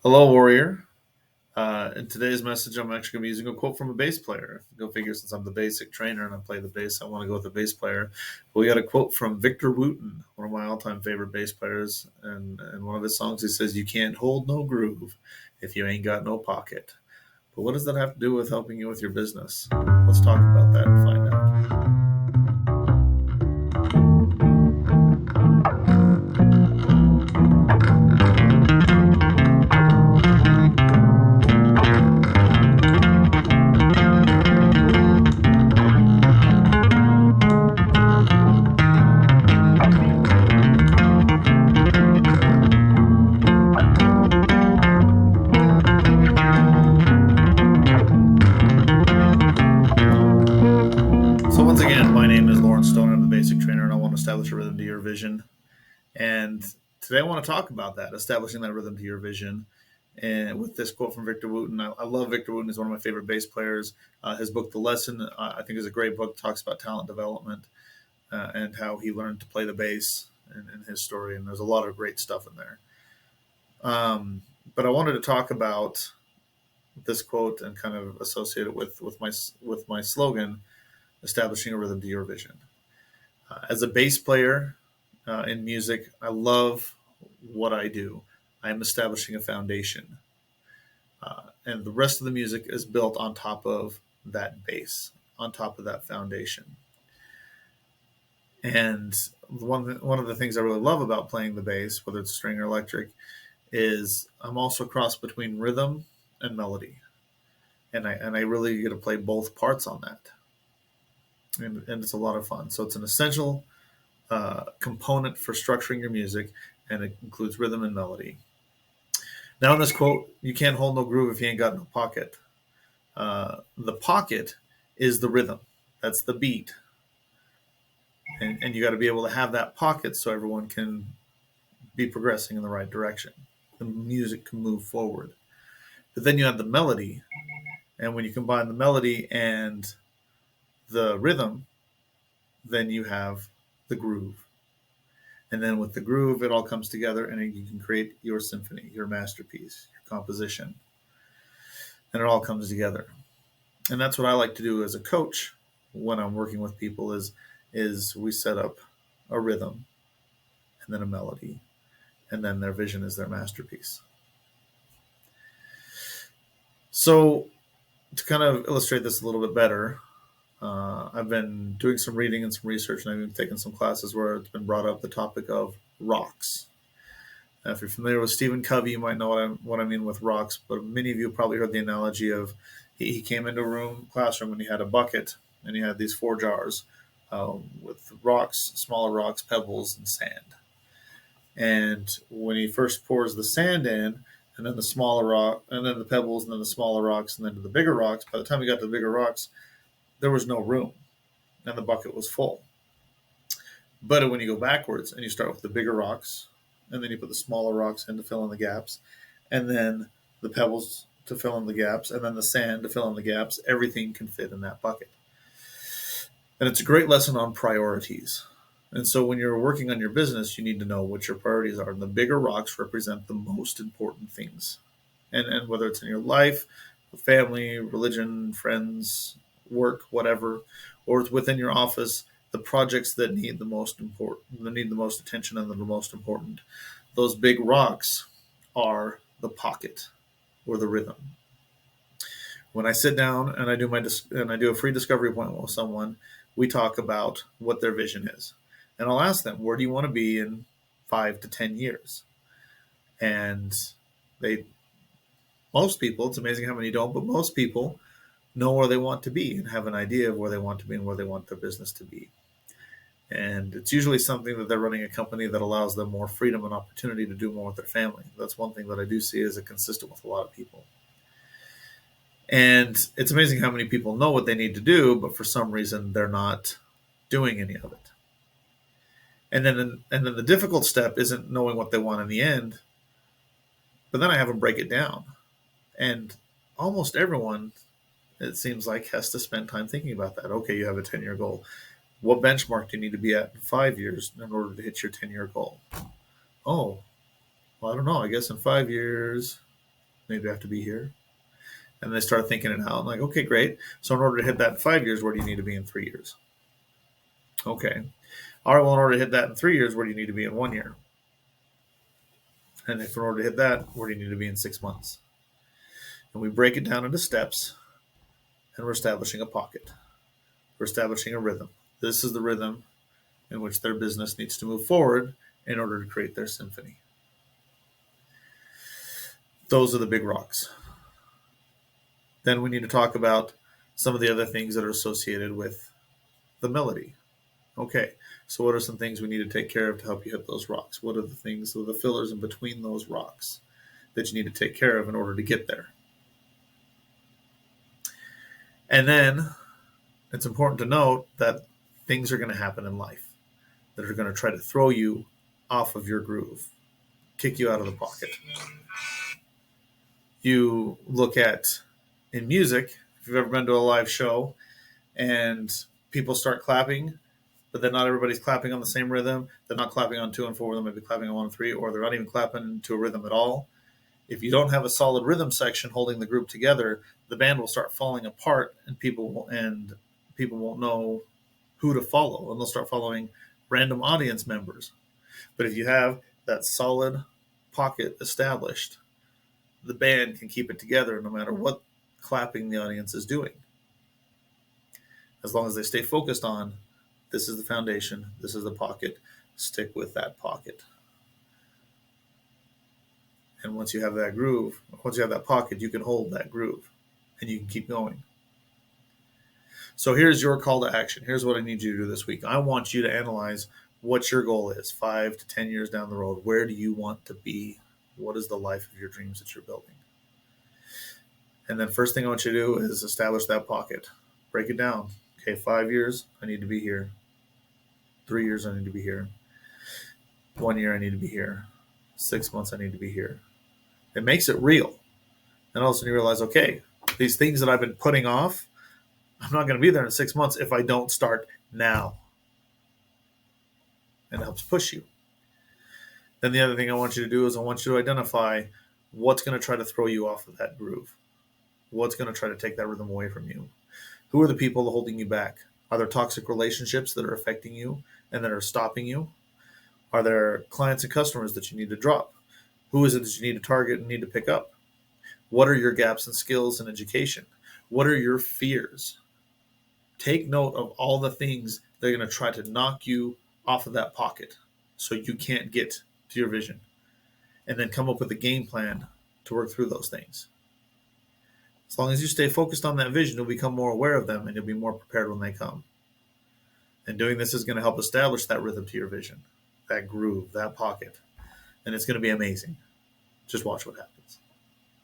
Hello, Warrior. In today's message, I'm actually going to be using a quote from a bass player. Go figure, since I'm the basic trainer and I play the bass, I want to go with a bass player. But we got a quote from Victor Wooten, one of my all time favorite bass players. And in one of his songs, he says, "You can't hold no groove if you ain't got no pocket." But what does that have to do with helping you with your business? Let's talk about that and find out. So, once again, my name is Lauren Stone. I'm the basic trainer, and I want to establish a rhythm to your vision. And today I want to talk about that, establishing that rhythm to your vision. And with this quote from Victor Wooten, I love Victor Wooten. He's one of my favorite bass players. His book, The Lesson, I think is a great book. Talks about talent development and how he learned to play the bass in his story. And there's a lot of great stuff in there. But I wanted to talk about this quote and kind of associate it with my slogan, establishing a rhythm to your vision. As a bass player in music, I love what I do. I am establishing a foundation, and the rest of the music is built on top of that base, on top of that foundation. And one of the things I really love about playing the bass, whether it's string or electric, is I'm also a cross between rhythm and melody, and I really get to play both parts on that, and it's a lot of fun. So it's an essential component for structuring your music, and it includes rhythm and melody. Now, in this quote, you can't hold no groove if you ain't got no pocket. The pocket is the rhythm. That's the beat. And you got to be able to have that pocket so everyone can be progressing in the right direction. The music can move forward. But then you have the melody. And when you combine the melody and the rhythm, then you have the groove. And then with the groove, it all comes together and you can create your symphony, your masterpiece, your composition. And it all comes together. And that's what I like to do as a coach when I'm working with people is we set up a rhythm and then a melody, and then their vision is their masterpiece. So to kind of illustrate this a little bit better, I've been doing some reading and some research, and I've been taking some classes where it's been brought up the topic of rocks. Now, if you're familiar with Stephen Covey, you might know what I mean with rocks, but many of you probably heard the analogy of he came into a classroom, and he had a bucket, and he had these four jars with rocks, smaller rocks, pebbles, and sand. And when he first pours the sand in, and then the smaller rock, and then the pebbles, and then the smaller rocks, and then to the bigger rocks, by the time he got to the bigger rocks, there was no room, and the bucket was full. But when you go backwards and you start with the bigger rocks, and then you put the smaller rocks in to fill in the gaps, and then the pebbles to fill in the gaps, and then the sand to fill in the gaps, everything can fit in that bucket. And it's a great lesson on priorities. And so when you're working on your business, you need to know what your priorities are. And the bigger rocks represent the most important things. And whether it's in your life, family, religion, friends, work, whatever, or it's within your office, the projects that need the most attention and that are the most important. Those big rocks are the pocket or the rhythm. When I sit down and I do a free discovery appointment with someone, we talk about what their vision is. And I'll ask them, where do you want to be in 5 to 10 years? And most people, it's amazing how many don't, but most people know where they want to be and have an idea of where they want to be and where they want their business to be. And it's usually something that they're running a company that allows them more freedom and opportunity to do more with their family. That's one thing that I do see as consistent with a lot of people. And it's amazing how many people know what they need to do, but for some reason they're not doing any of it. And then the difficult step isn't knowing what they want in the end, but then I have them break it down. And almost everyone, it seems like, has to spend time thinking about that. Okay, you have a 10-year goal. What benchmark do you need to be at in 5 years in order to hit your 10-year goal? Oh, well, I don't know. I guess in 5 years, Maybe I have to be here. And they start thinking it out. I'm like, okay, great. So in order to hit that in 5 years, where do you need to be in 3 years? Okay. All right, well, in order to hit that in 3 years, where do you need to be in 1 year? And if in order to hit that, where do you need to be in 6 months? And we break it down into steps, and we're establishing a pocket. We're establishing a rhythm. This is the rhythm in which their business needs to move forward in order to create their symphony. Those are the big rocks. Then we need to talk about some of the other things that are associated with the melody. Okay, so what are some things we need to take care of to help you hit those rocks? What are the things, the fillers in between those rocks that you need to take care of in order to get there? And then it's important to note that things are going to happen in life that are going to try to throw you off of your groove, kick you out of the pocket. You look at in music, if you've ever been to a live show and people start clapping, but then not everybody's clapping on the same rhythm. They're not clapping on 2 and 4, they might be clapping on 1 and 3, or they're not even clapping to a rhythm at all. If you don't have a solid rhythm section holding the group together, the band will start falling apart, and people won't know who to follow, and they'll start following random audience members. But if you have that solid pocket established, the band can keep it together no matter what clapping the audience is doing. As long as they stay focused on, this is the foundation, this is the pocket, stick with that pocket. And once you have that groove, once you have that pocket, you can hold that groove and you can keep going. So here's your call to action. Here's what I need you to do this week. I want you to analyze what your goal is 5 to 10 years down the road. Where do you want to be? What is the life of your dreams that you're building? And then first thing I want you to do is establish that pocket. Break it down. Okay, 5 years, I need to be here. 3 years, I need to be here. 1 year, I need to be here. 6 months, I need to be here. It makes it real. And all of a sudden you realize, okay, these things that I've been putting off, I'm not going to be there in 6 months if I don't start now. And it helps push you. Then the other thing I want you to do is I want you to identify what's going to try to throw you off of that groove. What's going to try to take that rhythm away from you? Who are the people holding you back? Are there toxic relationships that are affecting you and that are stopping you? Are there clients and customers that you need to drop? Who is it that you need to target and need to pick up? What are your gaps in skills and education? What are your fears? Take note of all the things that are going to try to knock you off of that pocket so you can't get to your vision. And then come up with a game plan to work through those things. As long as you stay focused on that vision, you'll become more aware of them and you'll be more prepared when they come. And doing this is going to help establish that rhythm to your vision, that groove, that pocket. And it's going to be amazing. Just watch what happens.